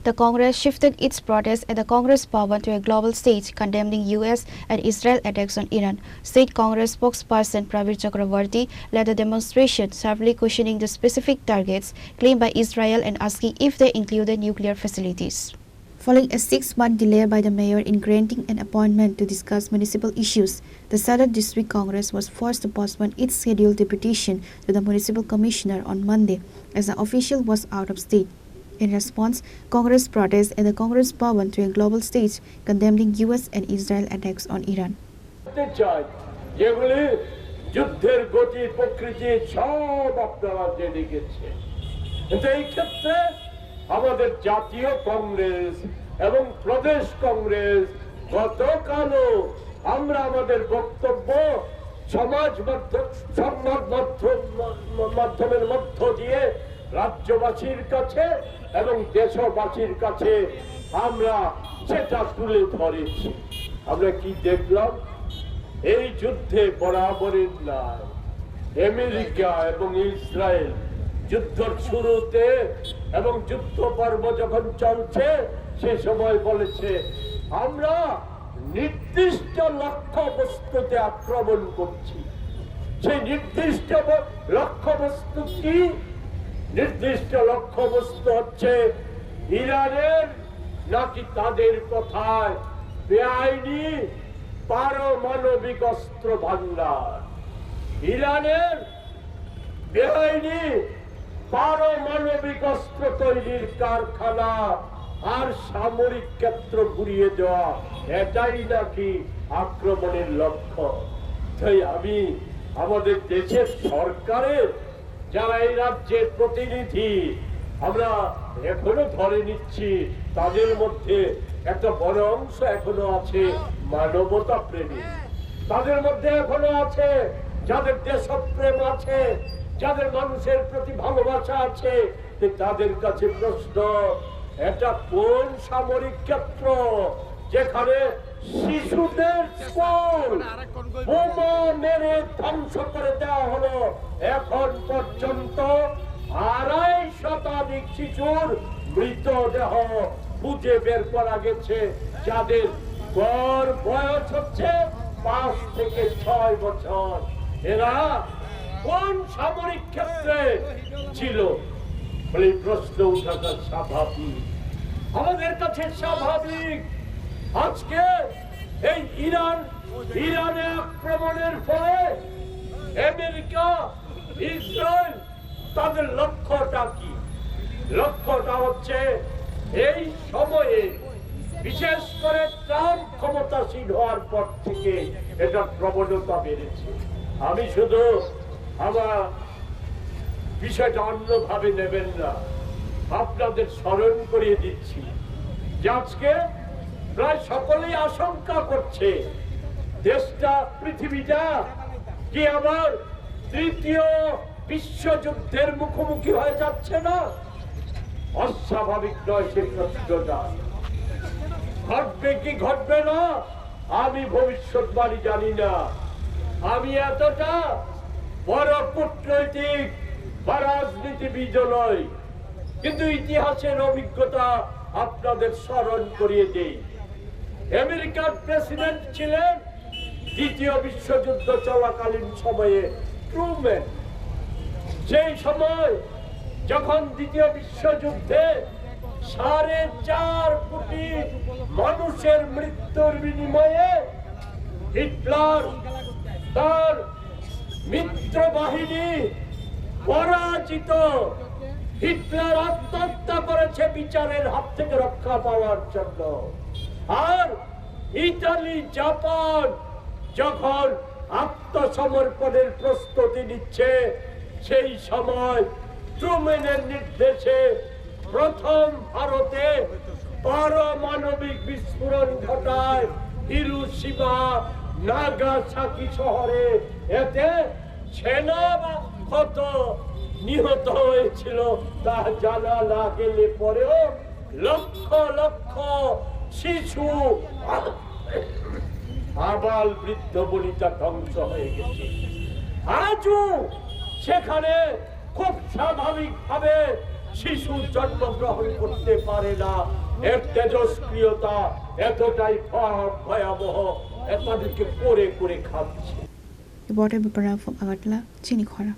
The Congress shifted its protest at the Congress Bhavan to a global stage, condemning US and Israel attacks on Iran. State Congress spokesperson Pravir Chakravarti led the demonstration, sharply questioning the specific targets claimed by Israel and asking if they included nuclear facilities. Following a 6-month delay by the mayor in granting an appointment to discuss municipal issues, the Southern District Congress was forced to postpone its scheduled deputation to the municipal commissioner on Monday, as the official was out of state. In response, Congress protested at the Congress Bhavan to a global stage, condemning US and Israel attacks on Iran. আমাদের জাতীয় কংগ্রেস এবং প্রদেশ কংগ্রেস গতকালও আমরা আমাদের বক্তব্য সংবাদ মাধ্যমের মধ্য দিয়ে রাজ্যবাসীর কাছে এবং দেশবাসীর কাছে আমরা সেটা তুলে ধরেছি। আমরা কি দেখলাম? এই যুদ্ধে বরাবরের নয়, আমেরিকা এবং ইসরায়েল যুদ্ধের শুরুতে এবং যুদ্ধ পর্ব যখন চলছে সে সময় বলেছে আমরা নির্দিষ্ট লক্ষ্যবস্তুতে আক্রমণ করছি। সেই নির্দিষ্ট লক্ষ্যবস্তু কি? নির্দিষ্ট লক্ষ্যবস্তু হচ্ছে ইরানের নাকি তাদের কথায় বেআইনি পারমাণবিক অস্ত্র ভান্ডার, ইরানের বেআইনি পারমাণবিক অস্ত্র তৈরির কারখানা আর সামরিক ক্ষেত্র ঘুরিয়ে দেওয়া, এটাই নাকি আক্রমণের লক্ষ্য। তাই আমি আমাদের দেশের সরকারের যারা এই রাজ্যের প্রতিনিধি আমরা এখনো ধরে নিচ্ছি, তাদের মধ্যে একটা বড় অংশ এখনো আছে মানবতা প্রেমী, তাদের মধ্যে এখনো আছে যাদের দেশপ্রেম আছে, যাদের মানুষের প্রতি ভালোবাসা আছে। তাদের কাছে প্রশ্ন, এটা কোন সামরিক ক্ষেত্র যেখানে শিশুদের স্কুল বোমা মেরে ধ্বংস করে দেওয়া হলো? এখন পর্যন্ত 2.5 শতাধিক শিশুর মৃতদেহ খুঁজে বের করা গেছে, যাদের গড় বয়স হচ্ছে 5 থেকে 6 বছর। এরা কোন সামরিক ক্ষেত্রে ছিল? বলে প্রশ্ন উঠাটা স্বাভাবিক, আমাদের কাছে স্বাভাবিক। আজকে এই ইরানে আক্রমণের ফলে আমেরিকা, ইসরায়েল তাদের লক্ষ্যটা কি? লক্ষ্যটা হচ্ছে এই সময়ে, বিশেষ করে ট্রাম্প ক্ষমতাসীন হওয়ার পর থেকে এটা প্রবণতা বেড়েছে। আমি শুধু আমার বিষয়টা অন্যভাবে নেবেন না, আপনাদের স্মরণ করিয়ে দিচ্ছি যে আজকে প্রায় সকলেই আশঙ্কা করছে দেশটা, পৃথিবীটা কি আবার 3য় বিশ্বযুদ্ধের মুখোমুখি হয়ে যাচ্ছে না? অস্বাভাবিক নয় সে প্রশ্নটা। ঘটবে কি ঘটবে না আমি ভবিষ্যৎবাণী জানি না, আমি এতটা বড় কূটনৈতিক বা রাজনীতিবিদ নই, কিন্তু ইতিহাসের অভিজ্ঞতা আপনাদের স্মরণ করিয়ে দেই। আমেরিকার প্রেসিডেন্ট ছিলেন 2য় বিশ্বযুদ্ধ চলাকালীন সময়ে ট্রুম্যান। সেই সময় যখন 2য় বিশ্বযুদ্ধে 4.5 কোটি মানুষের মৃত্যুর বিনিময়ে হিটলার তার মিত্র বাহিনী পরাজিত, হিটলার আত্মহত্যা করেছে বিচারের হাত থেকে রক্ষা পাওয়ার জন্য। আর ইতালি, জাপান যখন আত্মসমর্পণের প্রস্তুতি নিচ্ছে, সেই সময় ট্রুম্যানের নির্দেশে প্রথম ভারতে পারমাণবিক বিস্ফোরণ ঘটায় হিরোশিমা, নাগাসাকি শহরে। এতে সেনা কত নিহত হয়েছিল তা জানা না গেলে পরেও লক্ষ লক্ষ শিশু, আবাল বৃদ্ধ বনিতা ধ্বংস হয়ে গেছে। আজও সেখানে খুব স্বাভাবিক ভাবে শিশু জন্মগ্রহণ করতে পারে না। এর তেজস্ক্রিয়তা এতটাই ভয়াবহ, তাদেরকে করে করে খাচ্ছে। Reported by Parag from Agartala, Chini Khora.